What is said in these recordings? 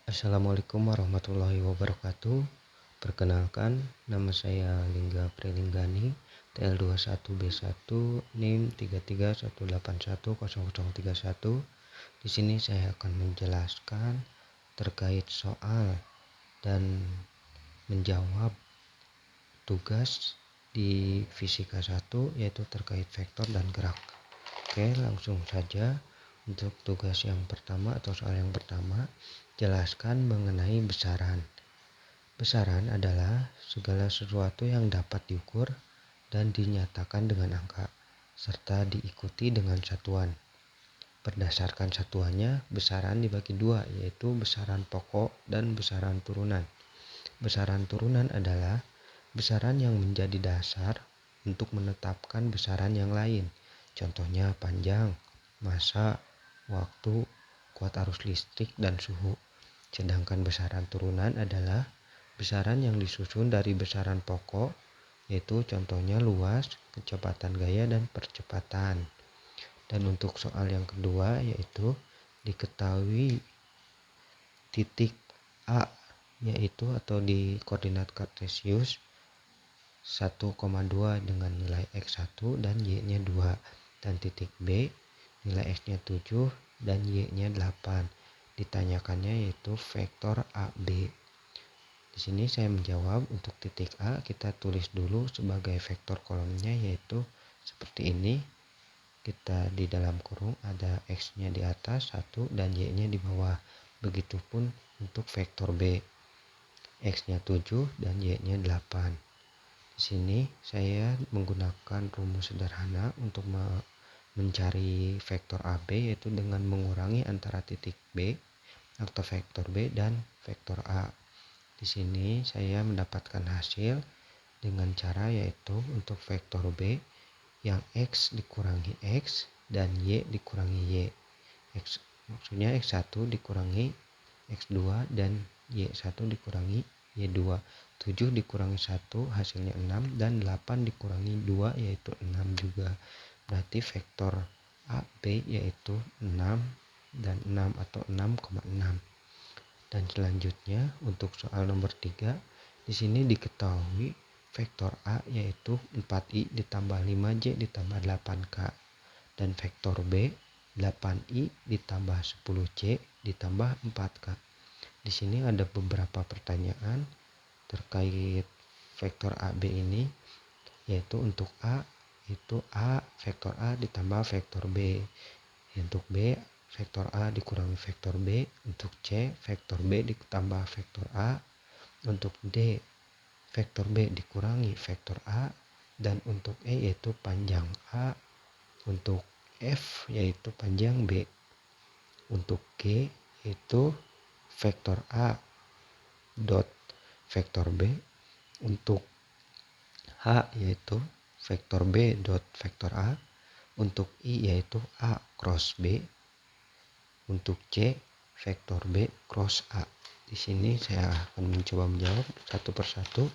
Assalamualaikum warahmatullahi wabarakatuh. Perkenalkan, nama saya Lingga Prilinggani, TL21B1, NIM 3318100031. Di sini saya akan menjelaskan terkait soal dan menjawab tugas di fisika 1, yaitu terkait vektor dan gerak. Oke, langsung saja. Untuk tugas yang pertama atau soal yang pertama, jelaskan mengenai besaran. Besaran adalah segala sesuatu yang dapat diukur dan dinyatakan dengan angka, serta diikuti dengan satuan. Berdasarkan satuannya, besaran dibagi dua, yaitu besaran pokok dan besaran turunan. Besaran turunan adalah besaran yang menjadi dasar untuk menetapkan besaran yang lain. Contohnya panjang, massa, waktu, kuat arus listrik, dan suhu. Sedangkan besaran turunan adalah besaran yang disusun dari besaran pokok, yaitu contohnya luas, kecepatan gaya, dan percepatan. Dan untuk soal yang kedua, yaitu diketahui titik A, yaitu atau di koordinat kartesius 1,2 dengan nilai X1 dan Y-nya 2, dan titik B nilai X-nya 7 dan Y-nya 8. Ditanyakannya yaitu vektor AB. Di sini saya menjawab untuk titik A, kita tulis dulu sebagai vektor kolomnya, yaitu seperti ini. Kita di dalam kurung ada X-nya di atas 1 dan Y-nya di bawah. Begitupun untuk vektor B, X-nya 7 dan Y-nya 8. Di sini saya menggunakan rumus sederhana untuk mencari vektor AB, yaitu dengan mengurangi antara titik B atau vektor B dan vektor A. Di sini saya mendapatkan hasil dengan cara yaitu untuk vektor B yang X dikurangi X dan Y dikurangi Y. Maksudnya X1 dikurangi X2 dan Y1 dikurangi Y2. 7 dikurangi 1 hasilnya 6 dan 8 dikurangi 2 yaitu 6 juga. Berarti vektor AB yaitu 6 dan 6 atau 6,6. Dan selanjutnya untuk soal nomor 3, di sini diketahui vektor A yaitu 4i ditambah 5j ditambah 8k, dan vektor B 8i ditambah 10c ditambah 4k. Di sini ada beberapa pertanyaan terkait vektor AB ini, yaitu untuk A itu A vektor A ditambah vektor B, untuk B vektor A dikurangi vektor B, untuk C vektor B ditambah vektor A, untuk D vektor B dikurangi vektor A, dan untuk E yaitu panjang A, untuk F yaitu panjang B, untuk G yaitu vektor A dot vektor B, untuk H yaitu vektor B dot vektor A, untuk I yaitu A cross B, untuk C vektor B cross A. Di sini saya akan mencoba menjawab satu persatu.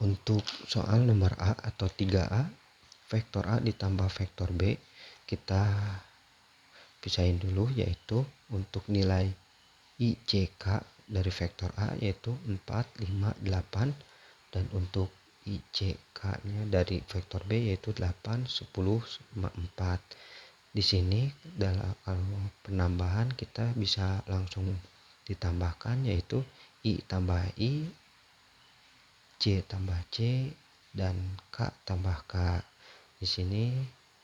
Untuk soal nomor A atau 3A, vektor A ditambah vektor B, kita pisahin dulu, yaitu untuk nilai ICK dari vektor A yaitu 4, 5, 8, dan untuk ICK-nya dari vektor B yaitu 8, 10, 4. Di sini dalam penambahan kita bisa langsung ditambahkan, yaitu I tambah I, C tambah C, dan K tambah K. Di sini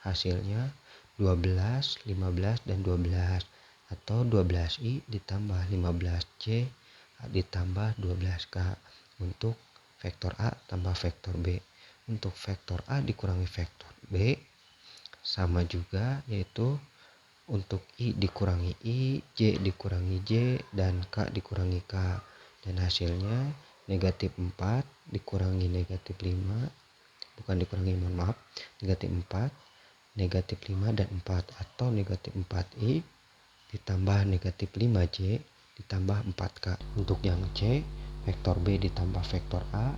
hasilnya 12, 15, dan 12, atau 12I ditambah 15C ditambah 12K untuk vektor A tambah vektor B. Untuk vektor A dikurangi vektor B sama juga, yaitu untuk I dikurangi I, J dikurangi J, dan K dikurangi K. Dan hasilnya negatif 4 dikurangi negatif 5, bukan dikurangi, mohon maaf, negatif 4, negatif 5 dan 4, atau negatif 4I ditambah negatif 5J ditambah 4K. Untuk yang C, vektor B ditambah vektor A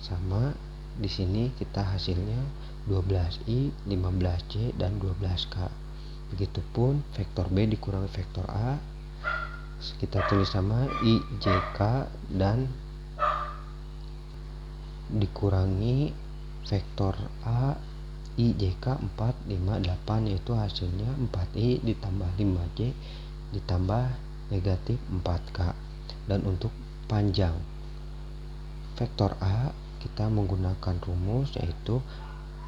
sama, di sini kita hasilnya 12I, 15C, dan 12K. Begitupun vektor B dikurangi vektor A, kita tulis sama I JK dan dikurangi vektor A I JK 4, 5, 8, yaitu hasilnya 4I ditambah 5J ditambah negatif 4K. Dan untuk panjang vektor A kita menggunakan rumus, yaitu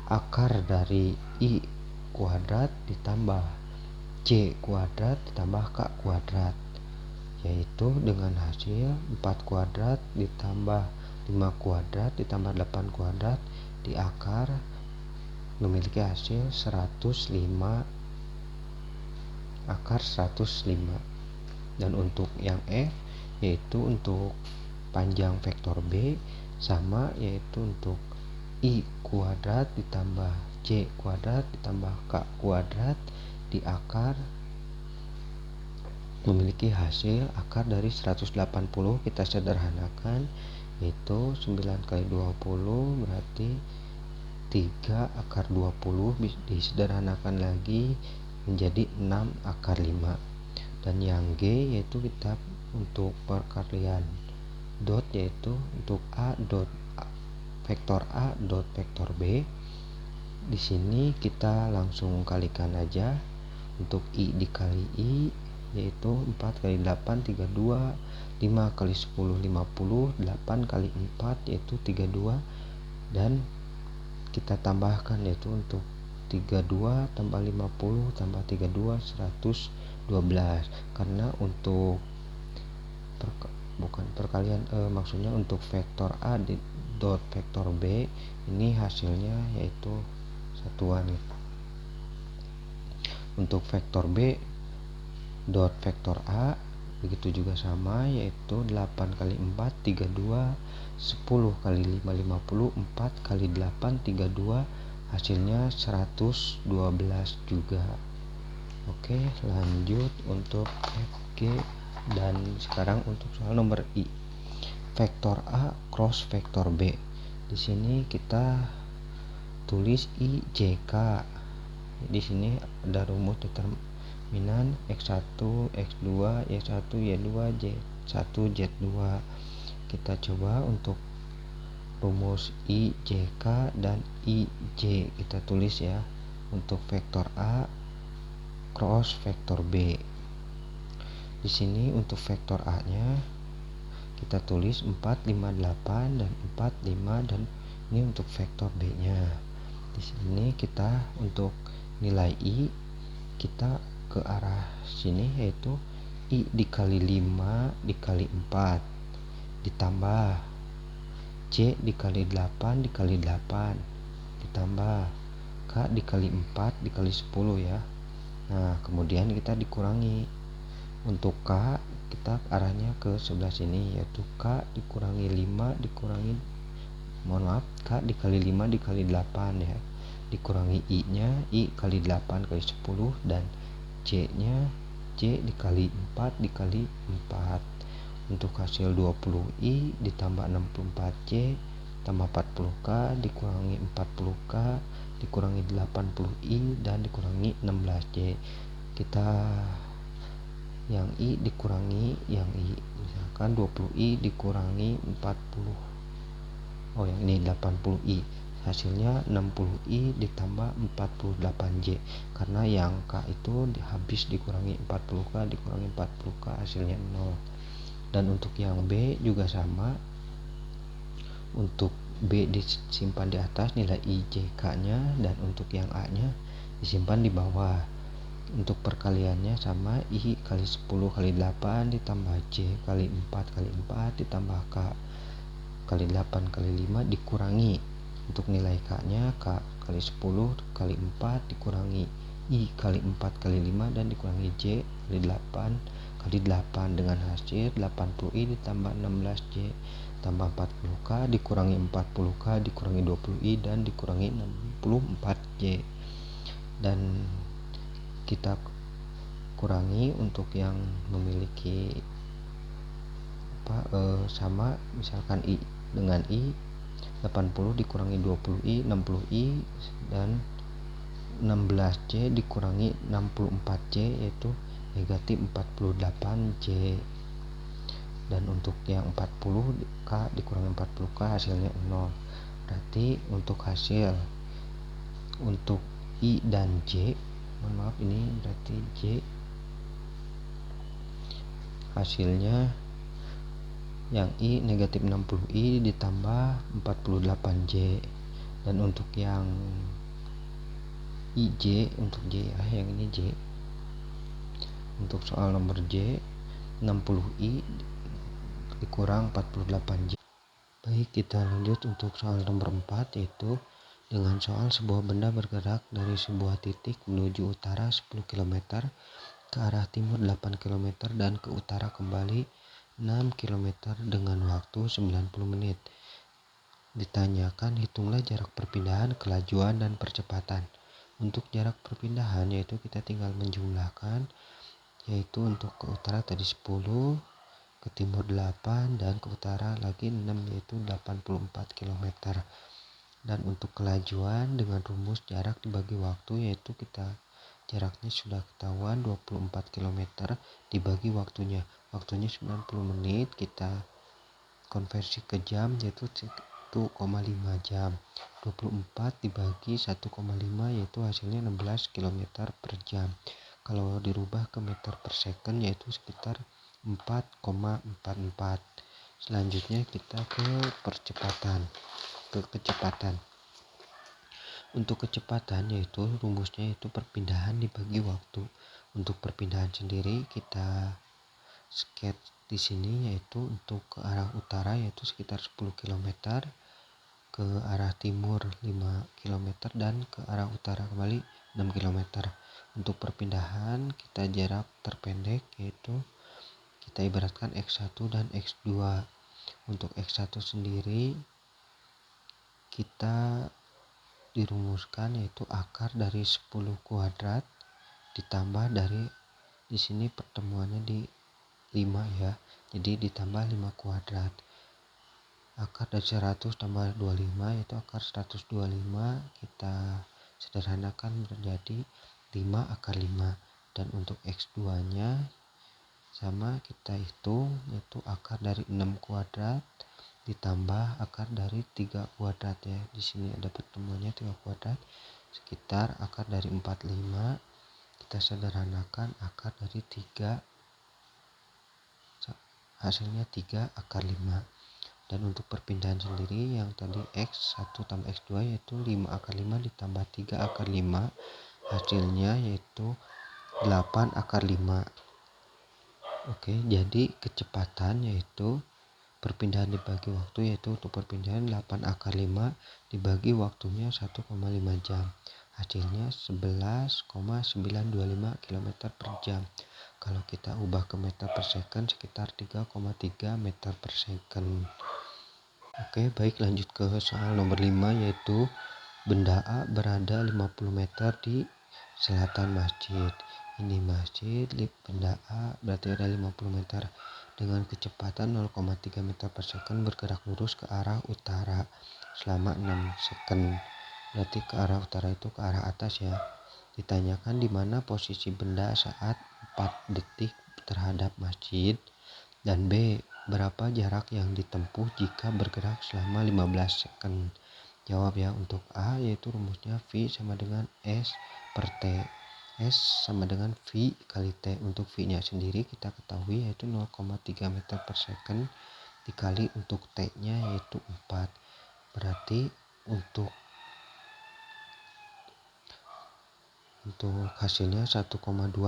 akar dari I kuadrat ditambah C kuadrat ditambah K kuadrat, yaitu dengan hasil 4 kuadrat ditambah 5 kuadrat ditambah 8 kuadrat di akar memiliki hasil 105 akar 105. Dan untuk yang F, yaitu untuk panjang vektor B sama, yaitu untuk I kuadrat ditambah C kuadrat ditambah K kuadrat di akar memiliki hasil akar dari 180. Kita sederhanakan, yaitu 9 kali 20 berarti 3 akar 20, disederhanakan lagi menjadi 6 akar 5. Dan yang G yaitu kita untuk perkalian dot, yaitu untuk A dot vektor A dot vektor B. Di sini kita langsung kalikan aja. Untuk I dikali I yaitu 4 kali 8 32, 5 kali 10 50, 8 kali 4 yaitu 32, dan kita tambahkan, yaitu untuk 32 tambah 50 tambah 32 112. Karena untuk bukan perkalian, maksudnya untuk vektor A dot vektor B ini hasilnya yaitu satuan. Untuk vektor B dot vektor A begitu juga sama, yaitu 8 kali 4 32, 10 kali 5 50, 4 kali 8 32, hasilnya 112 juga. Oke, lanjut untuk FG. Dan sekarang untuk soal nomor I, vektor A cross vektor B. Di sini kita tulis I JK. Di sini ada rumus determinan X1, X2, Y1, Y2, Z1, Z2. Kita coba untuk rumus I JK dan I J kita tulis ya, untuk vektor A cross vektor B. Di sini untuk vektor A-nya kita tulis 4, 5, 8 dan 4, 5, dan ini untuk vektor B-nya. Di sini kita untuk nilai I kita ke arah sini, yaitu I dikali 5 dikali 4 ditambah C dikali 8 dikali 8 ditambah K dikali 4 dikali 10 ya. Nah, kemudian kita dikurangi. Untuk K kita arahnya ke sebelah sini, yaitu K dikurangi 5 dikurangi K dikali 5 dikali 8 ya, dikurangi I nya I kali 8 kali 10, dan C nya C dikali 4 dikali 4. Untuk hasil 20I ditambah 64C tambah 40K dikurangi 40K dikurangi 80I dan dikurangi 16C. Kita yang I dikurangi yang I, misalkan 20I dikurangi 40, yang ini 80I, hasilnya 60I ditambah 48J. Karena yang K itu habis dikurangi 40K dikurangi 40K hasilnya 0. Dan untuk yang B juga sama, untuk B disimpan di atas nilai IJK nya, dan untuk yang A nya disimpan di bawah. Untuk perkaliannya sama, I kali 10 kali 8 ditambah J kali 4 kali 4 ditambah K kali 8 kali 5 dikurangi. Untuk nilai K nya K kali 10 kali 4 dikurangi I kali 4 kali 5 dan dikurangi J kali 8 kali 8, dengan hasil 80I ditambah 16J tambah 40K dikurangi 40K dikurangi 20I dan dikurangi 64J. Dan kita kurangi untuk yang memiliki sama, misalkan I dengan I 80 dikurangi 20I 60I, dan 16J dikurangi 64J yaitu negatif 48J. Dan untuk yang 40K dikurangi 40K hasilnya 0. Berarti untuk hasil untuk I dan J, mohon maaf ini berarti J hasilnya yang I negatif 60I ditambah 48J. Dan untuk yang IJ, untuk J yang ini J, untuk soal nomor J 60I dikurang 48J. Baik, kita lanjut untuk soal nomor 4, yaitu dengan soal sebuah benda bergerak dari sebuah titik menuju utara 10 km, ke arah timur 8 km, dan ke utara kembali 6 km dengan waktu 90 menit. Ditanyakan hitunglah jarak perpindahan, kelajuan, dan percepatan. Untuk jarak perpindahan yaitu kita tinggal menjumlahkan, yaitu untuk ke utara tadi 10, ke timur 8, dan ke utara lagi 6 yaitu 84 km. Dan untuk kelajuan dengan rumus jarak dibagi waktu yaitu kita jaraknya sudah ketahuan 24 km dibagi waktunya 90 menit, kita konversi ke jam yaitu 1,5 jam. 24 dibagi 1,5 yaitu hasilnya 16 km per jam. Kalau dirubah ke meter per second yaitu sekitar 4,44. Selanjutnya kita ke kecepatan. Untuk kecepatan yaitu rumusnya yaitu perpindahan dibagi waktu. Untuk perpindahan sendiri kita sketch di sini yaitu untuk ke arah utara yaitu sekitar 10 km, ke arah timur 5 km, dan ke arah utara kembali 6 km. Untuk perpindahan kita jarak terpendek yaitu kita ibaratkan X1 dan X2. Untuk X1 sendiri kita dirumuskan yaitu akar dari 10 kuadrat ditambah dari di sini pertemuannya di 5 ya. Jadi ditambah 5 kuadrat. Akar dari 100 tambah 25 yaitu akar 125, kita sederhanakan menjadi 5 akar 5. Dan untuk X2 nya sama, kita hitung yaitu akar dari 6 kuadrat ditambah akar dari 3 kuadrat ya. Di sini ada pertemuannya 3 kuadrat sekitar akar dari 45. Kita sederhanakan akar dari 3 hasilnya 3 akar 5. Dan untuk perpindahan sendiri yang tadi X1 tambah X2 yaitu 5 akar 5 ditambah 3 akar 5 hasilnya yaitu 8 akar 5. Oke, jadi kecepatan yaitu perpindahan dibagi waktu yaitu untuk perpindahan 8 akar 5 dibagi waktunya 1,5 jam. Hasilnya 11,925 km per jam. Kalau kita ubah ke meter per second sekitar 3,3 meter per second. Oke, baik, lanjut ke soal nomor 5 yaitu benda A berada 50 meter di selatan masjid. Ini masjid, benda A berarti ada 50 meter dengan kecepatan 0,3 meter per second bergerak lurus ke arah utara selama 6 second. Berarti ke arah utara itu ke arah atas ya. Ditanyakan di mana posisi benda saat 4 detik terhadap masjid, dan B, berapa jarak yang ditempuh jika bergerak selama 15 second. Jawab ya. Untuk A yaitu rumusnya V sama dengan S per T. S sama dengan V kali T. Untuk V nya sendiri kita ketahui yaitu 0,3 meter per second dikali untuk T nya yaitu 4. Berarti untuk hasilnya 1,2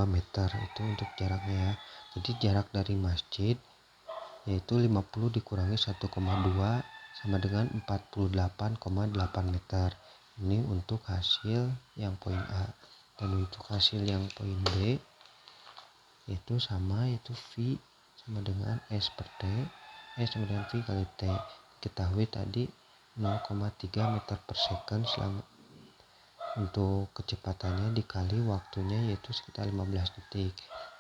meter itu untuk jaraknya ya. Jadi jarak dari masjid yaitu 50 dikurangi 1,2 sama dengan 48,8 meter. Ini untuk hasil yang poin A. Dan untuk hasil yang poin B itu sama, yaitu V sama dengan S per T, S sama dengan V kali T. Ketahui tadi 0,3 meter per second selama untuk kecepatannya dikali waktunya yaitu sekitar 15 detik,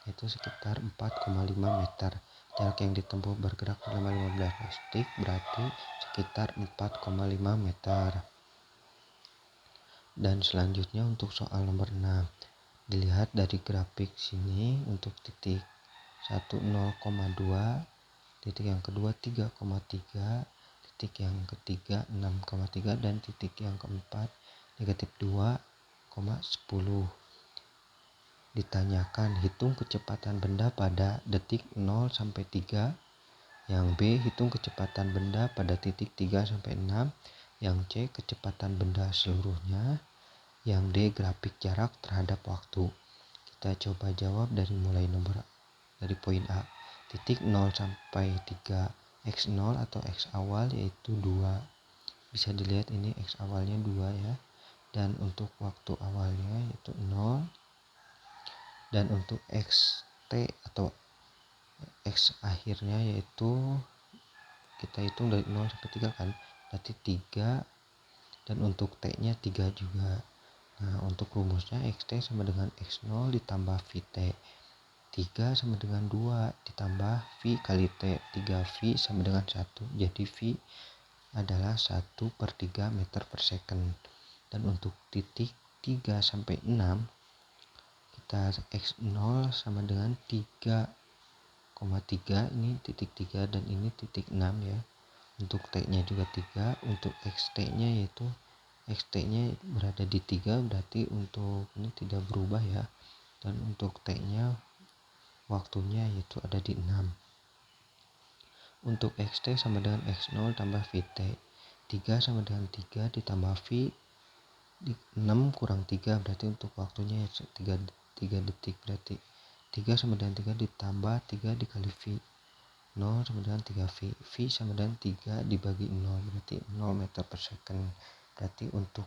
yaitu sekitar 4,5 meter. Jarak yang ditempuh bergerak selama 15 detik berarti sekitar 4,5 meter. Dan selanjutnya untuk soal nomor 6, dilihat dari grafik sini untuk titik 1 0,2, titik yang kedua 3,3, titik yang ketiga 6,3, dan titik yang keempat negatif 2,10. Ditanyakan hitung kecepatan benda pada detik 0 sampai 3. Yang B, hitung kecepatan benda pada titik 3 sampai 6. Yang C, kecepatan benda seluruhnya. Yang D, grafik jarak terhadap waktu. Kita coba jawab dari poin A. Titik 0 sampai 3, X0 atau X awal yaitu 2. Bisa dilihat ini X awalnya 2 ya. Dan untuk waktu awalnya yaitu 0. Dan untuk xt atau x akhirnya yaitu kita hitung dari 0 sampai 3 kan, berarti 3, dan untuk t nya 3 juga. Nah, untuk rumusnya xt sama dengan x0 ditambah vt, 3 sama dengan 2 ditambah v kali t, 3v sama dengan 1, jadi v adalah 1/3 meter per second. Dan untuk titik 3 sampai 6, kita x0 sama dengan 3,3, ini titik 3 dan ini titik 6 ya. Untuk t nya juga 3, untuk xt nya yaitu xt nya berada di 3, berarti untuk ini tidak berubah ya. Dan untuk t nya waktunya yaitu ada di 6. Untuk xt sama dengan x0 tambah vt, 3 sama dengan 3 ditambah v, 6 kurang 3 berarti untuk waktunya 3 detik, berarti 3 sama dengan 3 ditambah 3 dikali V, 0 sama dengan 3V, V sama dengan 3 dibagi 0 berarti 0 meter per second. Berarti untuk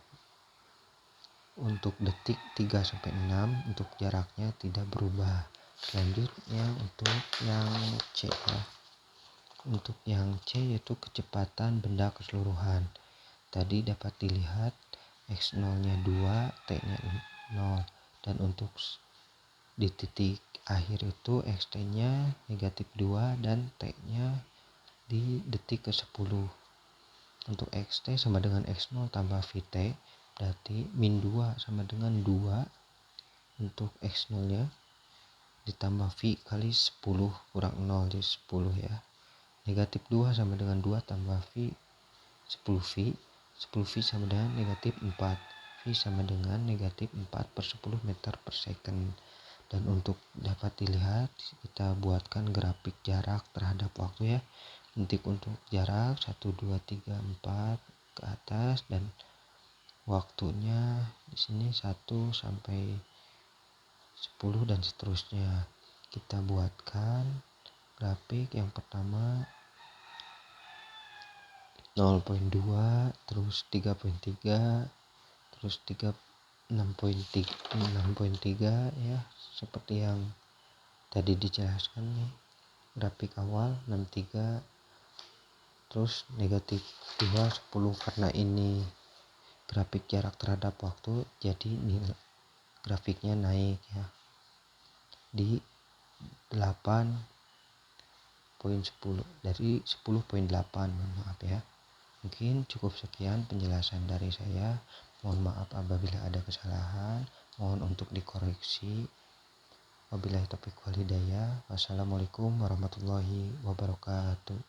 detik 3 sampai 6 untuk jaraknya tidak berubah. Selanjutnya untuk yang C ya. Untuk yang C yaitu kecepatan benda keseluruhan. Tadi dapat dilihat X0 nya 2, T nya 0, dan untuk di titik akhir itu xt nya negatif 2 dan t nya di detik ke 10. Untuk xt sama dengan x0 tambah vt, berarti min 2 sama dengan 2 untuk x0 nya ditambah v kali 10 kurang 0 jadi 10 ya. Negatif 2 sama dengan 2 tambah v 10v, 10v sama dengan negatif 4, v sama dengan negatif 4/10 meter per second. Dan untuk dapat dilihat kita buatkan grafik jarak terhadap waktu ya. Untuk jarak 1, 2, 3, 4 ke atas, dan waktunya di sini 1 sampai 10 dan seterusnya. Kita buatkan grafik yang pertama 0,2, terus 3,3, terus 6,3 ya, seperti yang tadi dijelaskan nih. Grafik awal 63, terus negatif 2, 10, karena ini grafik jarak terhadap waktu jadi grafiknya naik ya di 8,10 dari 10,8, maaf ya. Mungkin cukup sekian penjelasan dari saya. Mohon maaf apabila ada kesalahan, mohon untuk dikoreksi. Wabillahi taufiq wal hidayah. Wassalamualaikum warahmatullahi wabarakatuh.